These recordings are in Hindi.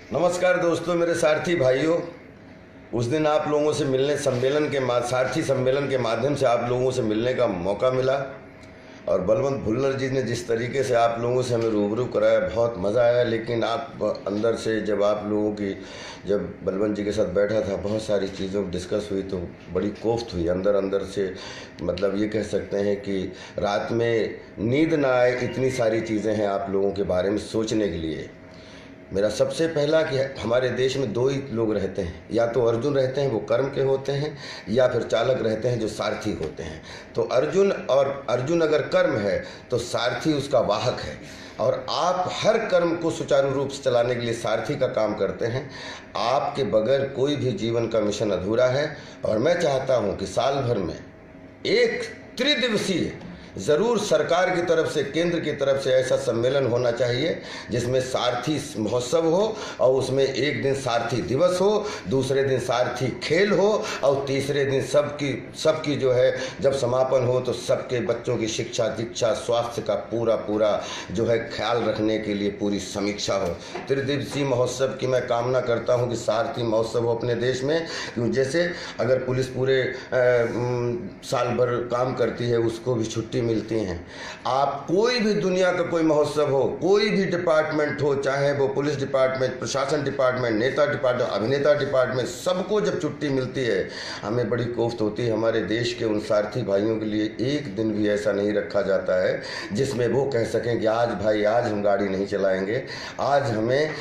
नमस्कार दोस्तों, मेरे सारथी भाइयों। उस दिन आप लोगों से मिलने सारथी सम्मेलन के माध्यम से आप लोगों से मिलने का मौका मिला और बलवंत भुल्लर जी ने जिस तरीके से आप लोगों से हमें रूबरू कराया, बहुत मज़ा आया। लेकिन आप अंदर से जब बलवंत जी के साथ बैठा था, बहुत सारी चीज़ों डिस्कस हुई तो बड़ी कोफ्त हुई अंदर से। मतलब ये कह सकते हैं कि रात में नींद ना आए, इतनी सारी चीज़ें हैं आप लोगों के बारे में सोचने के लिए। मेरा सबसे पहला कि हमारे देश में दो ही लोग रहते हैं, या तो अर्जुन रहते हैं वो कर्म के होते हैं, या फिर चालक रहते हैं जो सारथी होते हैं। तो अर्जुन अगर कर्म है तो सारथी उसका वाहक है, और आप हर कर्म को सुचारू रूप से चलाने के लिए सारथी का काम करते हैं। आपके बगैर कोई भी जीवन का मिशन अधूरा है। और मैं चाहता हूँ कि साल भर में एक त्रिदिवसीय ज़रूर सरकार की तरफ से, केंद्र की तरफ से ऐसा सम्मेलन होना चाहिए जिसमें सारथी महोत्सव हो, और उसमें एक दिन सारथी दिवस हो, दूसरे दिन सारथी खेल हो, और तीसरे दिन सबकी जो है जब समापन हो तो सबके बच्चों की शिक्षा दीक्षा स्वास्थ्य का पूरा जो है ख्याल रखने के लिए पूरी समीक्षा हो। त्रिदिवसीय महोत्सव की मैं कामना करता हूँ कि सारथी महोत्सव हो अपने देश में। क्यों, जैसे अगर पुलिस पूरे साल भर काम करती है, उसको भी छुट्टी मिलती हैं। आप कोई भी दुनिया का कोई महोत्सव हो, कोई भी डिपार्टमेंट हो, चाहे वो पुलिस डिपार्टमेंट, प्रशासन डिपार्टमेंट, नेता डिपार्टमेंट, अभिनेता डिपार्टमेंट, सबको जब छुट्टी मिलती है हमें बड़ी कोफ्त होती है। हमारे देश के उन सारथी भाइयों के लिए एक दिन भी ऐसा नहीं रखा जाता है जिसमें वो कह सकें कि आज हम गाड़ी नहीं चलाएंगे। आज हमें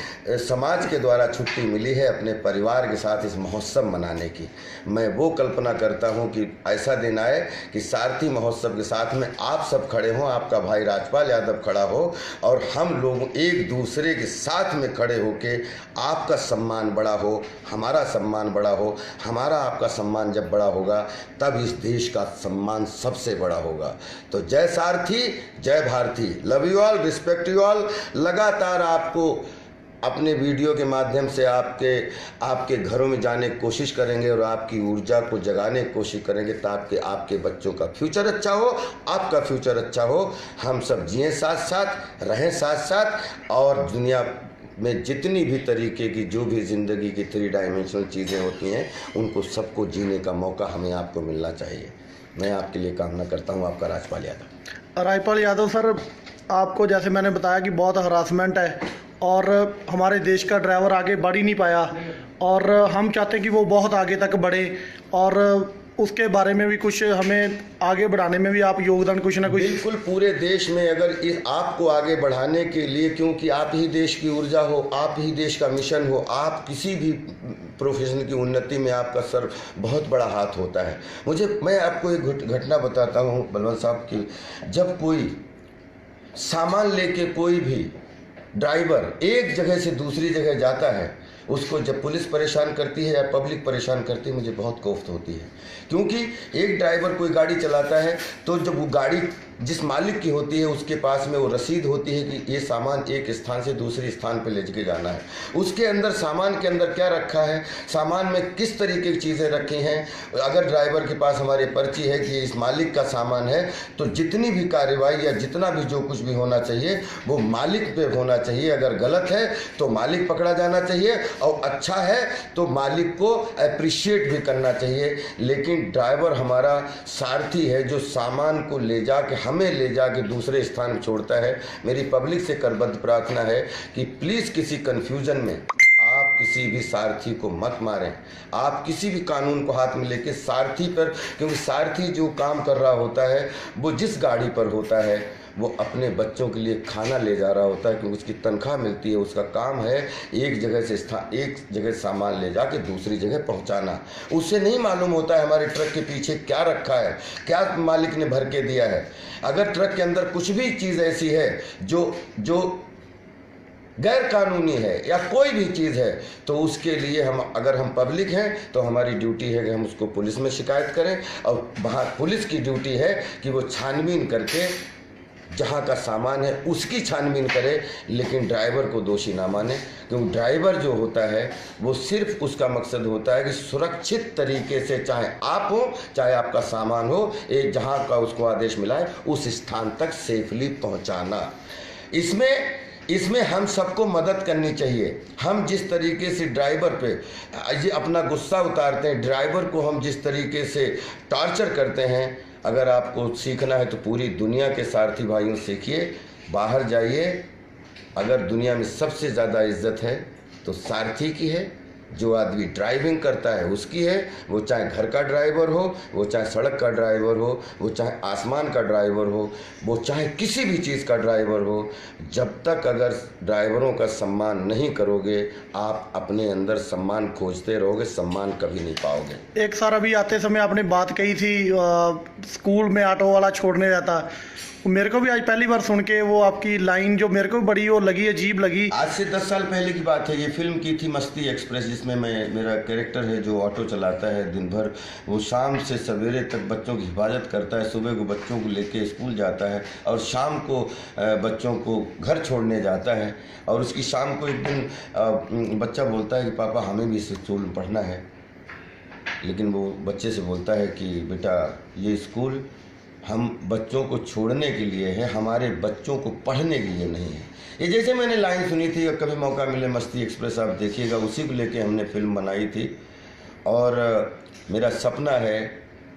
समाज के द्वारा छुट्टी मिली है अपने परिवार के साथ इस महोत्सव मनाने की। मैं वो कल्पना करता हूँ कि ऐसा दिन आए कि सारथी महोत्सव के साथ में आप सब खड़े हों, आपका भाई राजपाल यादव खड़ा हो, और हम लोग एक दूसरे के साथ में खड़े होके आपका सम्मान बड़ा हो, हमारा सम्मान बड़ा हो। हमारा आपका सम्मान जब बड़ा होगा तब इस देश का सम्मान सबसे बड़ा होगा। तो जय सारथी, जय भारती। Love you all, respect you all. लगातार आपको अपने वीडियो के माध्यम से आपके घरों में जाने की कोशिश करेंगे और आपकी ऊर्जा को जगाने की कोशिश करेंगे, ताकि आपके बच्चों का फ्यूचर अच्छा हो, आपका फ्यूचर अच्छा हो। हम सब जिएं साथ साथ, रहें साथ साथ, और दुनिया में जितनी भी तरीके की जो भी ज़िंदगी की 3 डायमेंशनल चीज़ें होती हैं उनको सबको जीने का मौका हमें आपको मिलना चाहिए। मैं आपके लिए कामना करता हूँ। आपका राजपाल यादव सर, आपको जैसे मैंने बताया कि बहुत हरासमेंट है और हमारे देश का ड्राइवर आगे बढ़ ही नहीं पाया, और हम चाहते हैं कि वो बहुत आगे तक बढ़े, और उसके बारे में भी कुछ हमें आगे बढ़ाने में भी आप योगदान कुछ ना कुछ। बिल्कुल, पूरे देश में अगर आपको आगे बढ़ाने के लिए, क्योंकि आप ही देश की ऊर्जा हो, आप ही देश का मिशन हो, आप किसी भी प्रोफेशन की उन्नति में आपका सर बहुत बड़ा हाथ होता है। मैं आपको एक घटना बताता हूँ बलवंत साहब की। जब कोई सामान लेके कोई भी ड्राइवर एक जगह से दूसरी जगह जाता है, उसको जब पुलिस परेशान करती है या पब्लिक परेशान करती है, मुझे बहुत कोफ्त होती है। क्योंकि एक ड्राइवर कोई गाड़ी चलाता है तो जब वो गाड़ी जिस मालिक की होती है उसके पास में वो रसीद होती है कि ये सामान एक स्थान से दूसरे स्थान पे ले के जाना है। उसके अंदर सामान के अंदर क्या रखा है, सामान में किस तरीके की चीज़ें रखी हैं, अगर ड्राइवर के पास हमारी पर्ची है कि इस मालिक का सामान है, तो जितनी भी कार्रवाई या जितना भी जो कुछ भी होना चाहिए वो मालिक पे होना चाहिए। अगर गलत है तो मालिक पकड़ा जाना चाहिए, और अच्छा है तो मालिक को अप्रिशिएट भी करना चाहिए। लेकिन ड्राइवर हमारा सारथी है जो सामान को हमें ले जाके दूसरे स्थान छोड़ता है। मेरी पब्लिक से करबद्ध प्रार्थना है कि प्लीज़ किसी कन्फ्यूजन में आप किसी भी सारथी को मत मारें। आप किसी भी कानून को हाथ में लेके सारथी पर, क्योंकि सारथी जो काम कर रहा होता है वो जिस गाड़ी पर होता है वो अपने बच्चों के लिए खाना ले जा रहा होता है, क्योंकि उसकी तनख्वाह मिलती है। उसका काम है एक जगह सामान ले जाके दूसरी जगह पहुंचाना। उसे नहीं मालूम होता है हमारे ट्रक के पीछे क्या रखा है, क्या मालिक ने भर के दिया है। अगर ट्रक के अंदर कुछ भी चीज़ ऐसी है जो गैर कानूनी है या कोई भी चीज़ है, तो उसके लिए अगर हम पब्लिक हैं तो हमारी ड्यूटी है कि हम उसको पुलिस में शिकायत करें, और वहाँ पुलिस की ड्यूटी है कि वो छानबीन करके जहाँ का सामान है उसकी छानबीन करे, लेकिन ड्राइवर को दोषी ना माने। क्योंकि ड्राइवर जो होता है वो सिर्फ उसका मकसद होता है कि सुरक्षित तरीके से, चाहे आप हो चाहे आपका सामान हो, एक जहाँ का उसको आदेश मिला है उस स्थान तक सेफली पहुँचाना। इसमें इसमें हम सबको मदद करनी चाहिए। हम जिस तरीके से ड्राइवर पे ये अपना गुस्सा उतारते हैं, ड्राइवर को हम जिस तरीके से टॉर्चर करते हैं, अगर आपको सीखना है तो पूरी दुनिया के सारथी भाइयों से सीखिए, बाहर जाइए। अगर दुनिया में सबसे ज़्यादा इज्जत है तो सारथी की है, जो आदमी ड्राइविंग करता है उसकी है, वो चाहे घर का ड्राइवर हो, वो चाहे सड़क का ड्राइवर हो, वो चाहे आसमान का ड्राइवर हो, वो चाहे किसी भी चीज़ का ड्राइवर हो। जब तक अगर ड्राइवरों का सम्मान नहीं करोगे, आप अपने अंदर सम्मान खोजते रहोगे, सम्मान कभी नहीं पाओगे। एक सर अभी आते समय आपने बात कही थी स्कूल में ऑटो वाला छोड़ने जाता, मेरे को भी आज पहली बार सुन के वो आपकी लाइन जो मेरे को बड़ी वो लगी, अजीब लगी। आज से 10 साल पहले की बात है। ये फिल्म की थी मस्ती एक्सप्रेस, जिसमें मेरा कैरेक्टर है जो ऑटो चलाता है दिन भर। वो शाम से सवेरे तक बच्चों की हिफाजत करता है, सुबह को बच्चों को लेके स्कूल जाता है और शाम को बच्चों को घर छोड़ने जाता है। और उसकी शाम को एक दिन बच्चा बोलता है कि पापा हमें भी स्कूल में पढ़ना है, लेकिन वो बच्चे से बोलता है कि बेटा ये स्कूल हम बच्चों को छोड़ने के लिए है, हमारे बच्चों को पढ़ने के लिए नहीं है। ये जैसे मैंने लाइन सुनी थी, कभी मौका मिले मस्ती एक्सप्रेस आप देखिएगा, उसी को लेके हमने फिल्म बनाई थी। और मेरा सपना है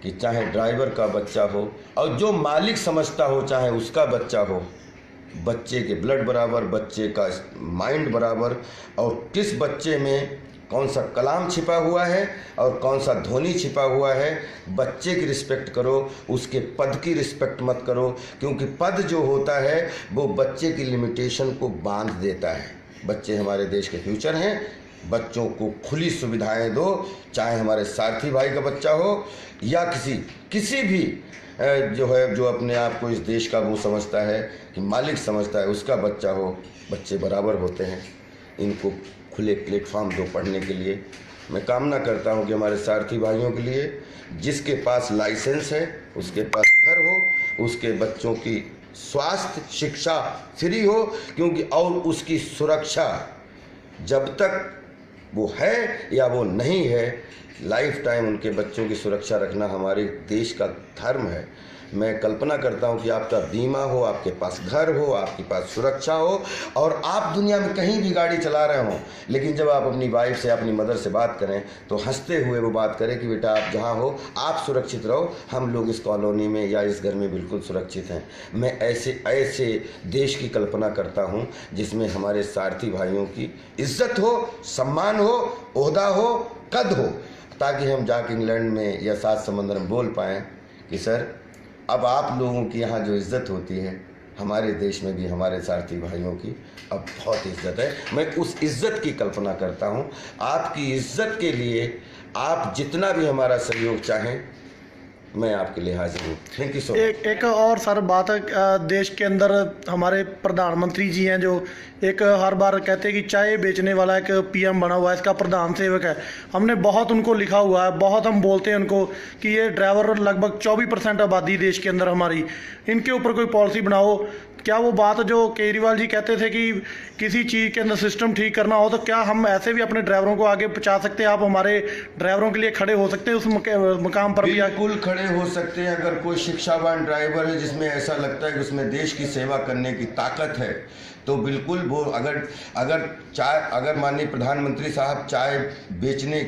कि चाहे ड्राइवर का बच्चा हो और जो मालिक समझता हो चाहे उसका बच्चा हो, बच्चे के ब्लड बराबर, बच्चे का माइंड बराबर, और किस बच्चे में कौन सा कलाम छिपा हुआ है और कौन सा धोनी छिपा हुआ है, बच्चे की रिस्पेक्ट करो, उसके पद की रिस्पेक्ट मत करो, क्योंकि पद जो होता है वो बच्चे की लिमिटेशन को बांध देता है। बच्चे हमारे देश के फ्यूचर हैं, बच्चों को खुली सुविधाएं दो, चाहे हमारे सारथी भाई का बच्चा हो या किसी भी जो है जो अपने आप को इस देश का वो समझता है कि मालिक समझता है, उसका बच्चा हो, बच्चे बराबर होते हैं। इनको खुले प्लेटफॉर्म दो पढ़ने के लिए। मैं कामना करता हूं कि हमारे सारथी भाइयों के लिए जिसके पास लाइसेंस है, उसके पास घर हो, उसके बच्चों की स्वास्थ्य शिक्षा फ्री हो, क्योंकि और उसकी सुरक्षा जब तक वो है या वो नहीं है, लाइफ टाइम उनके बच्चों की सुरक्षा रखना हमारे देश का धर्म है। मैं कल्पना करता हूं कि आपका बीमा हो, आपके पास घर हो, आपके पास सुरक्षा हो, और आप दुनिया में कहीं भी गाड़ी चला रहे हों, लेकिन जब आप अपनी वाइफ से, अपनी मदर से बात करें तो हंसते हुए वो बात करें कि बेटा आप जहां हो आप सुरक्षित रहो, हम लोग इस कॉलोनी में या इस घर में बिल्कुल सुरक्षित हैं। मैं ऐसे देश की कल्पना करता हूँ जिसमें हमारे सारथी भाइयों की इज्जत हो, सम्मान हो, ओहदा हो, कद हो, ताकि हम जाके इंग्लैंड में या सात समंदर में बोल पाएँ कि सर अब आप लोगों की यहाँ जो इज़्ज़त होती है, हमारे देश में भी हमारे सारथी भाइयों की अब बहुत इज़्ज़त है। मैं उस इज़्ज़त की कल्पना करता हूँ। आपकी इज़्ज़त के लिए आप जितना भी हमारा सहयोग चाहें, मैं आपके लिए हाजिर हूँ। Thank you so much. एक और सर बात है, देश के अंदर हमारे प्रधानमंत्री जी हैं जो एक हर बार कहते हैं कि चाय बेचने वाला एक पीएम बना हुआ है, इसका प्रधान सेवक है। हमने बहुत उनको लिखा हुआ है, बहुत हम बोलते हैं उनको कि ये ड्राइवर लगभग 24% आबादी देश के अंदर हमारी, इनके ऊपर कोई पॉलिसी बनाओ। क्या वो बात जो केजरीवाल जी कहते थे कि किसी चीज़ के अंदर सिस्टम ठीक करना हो तो क्या हम ऐसे भी अपने ड्राइवरों को आगे पहुंचा सकते हैं? आप हमारे ड्राइवरों के लिए खड़े हो सकते हैं उस मुकाम पर भी? बिल्कुल खड़े हो सकते हैं। अगर कोई शिक्षावान ड्राइवर है जिसमें ऐसा लगता है कि उसमें देश की सेवा करने की ताकत है, तो बिल्कुल वो अगर माननीय प्रधानमंत्री साहब चाय बेचने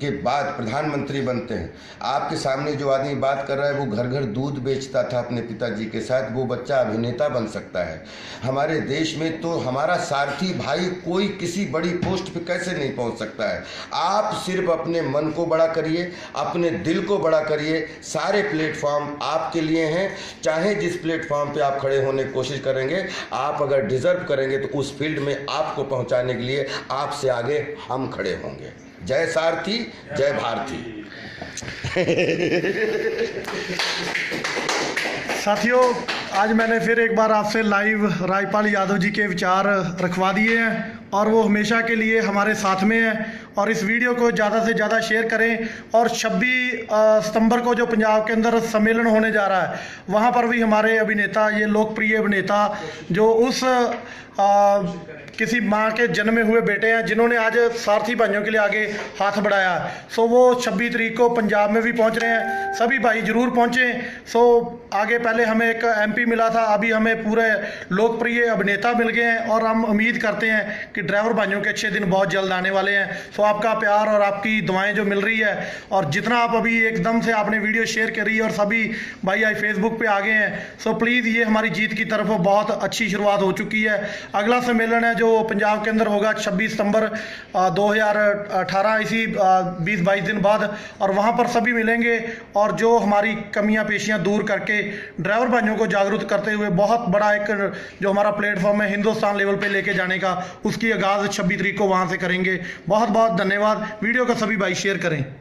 के बाद प्रधानमंत्री बनते हैं, आपके सामने जो आदमी बात कर रहा है वो घर घर दूध बेचता था अपने पिताजी के साथ, वो बच्चा अभिनेता बन सकता है। हमारे देश में तो हमारा सारथी भाई कोई किसी बड़ी पोस्ट पे कैसे नहीं पहुंच सकता है। आप सिर्फ अपने मन को बड़ा करिए, अपने दिल को बड़ा करिए, सारे प्लेटफॉर्म आपके लिए हैं। चाहे जिस प्लेटफॉर्म पे आप खड़े होने की कोशिश करेंगे, आप अगर डिजर्व करेंगे तो उस फील्ड में आपको पहुंचाने के लिए आपसे आगे हम खड़े होंगे। जय सारथी, जय भारती। साथियों, आज मैंने फिर एक बार आपसे लाइव राजपाल यादव जी के विचार रखवा दिए हैं और वो हमेशा के लिए हमारे साथ में हैं। और इस वीडियो को ज़्यादा से ज़्यादा शेयर करें। और 26 सितंबर को जो पंजाब के अंदर सम्मेलन होने जा रहा है, वहाँ पर भी हमारे अभिनेता, ये लोकप्रिय अभिनेता जो उस किसी माँ के जन्मे हुए बेटे हैं जिन्होंने आज सारथी भाइयों के लिए आगे हाथ बढ़ाया। सो वो 26 तारीख को पंजाब में भी पहुंच रहे हैं, सभी भाई जरूर पहुंचें। सो आगे पहले हमें एक MP मिला था, अभी हमें पूरे लोकप्रिय अभिनेता मिल गए हैं और हम उम्मीद करते हैं कि ड्राइवर भाइयों के अच्छे दिन बहुत जल्द आने वाले हैं। सो आपका प्यार और आपकी दुआएं जो मिल रही है और जितना आप अभी एकदम से आपने वीडियो शेयर करी है और सभी भाई आज फेसबुक पे आ गए हैं, सो प्लीज़ ये हमारी जीत की तरफ बहुत अच्छी शुरुआत हो चुकी है। अगला सम्मेलन है जो पंजाब के अंदर होगा 26 सितंबर 2018, इसी 20-22 दिन बाद, और वहाँ पर सभी मिलेंगे और जो हमारी कमियां पेशियां दूर करके ड्राइवर भाइयों को जागरूक करते हुए बहुत बड़ा एक जो हमारा प्लेटफॉर्म है हिंदुस्तान लेवल पे लेके जाने का, उसकी आगाज़ 26 तारीख को वहाँ से करेंगे। बहुत बहुत धन्यवाद। वीडियो को सभी भाई शेयर करें।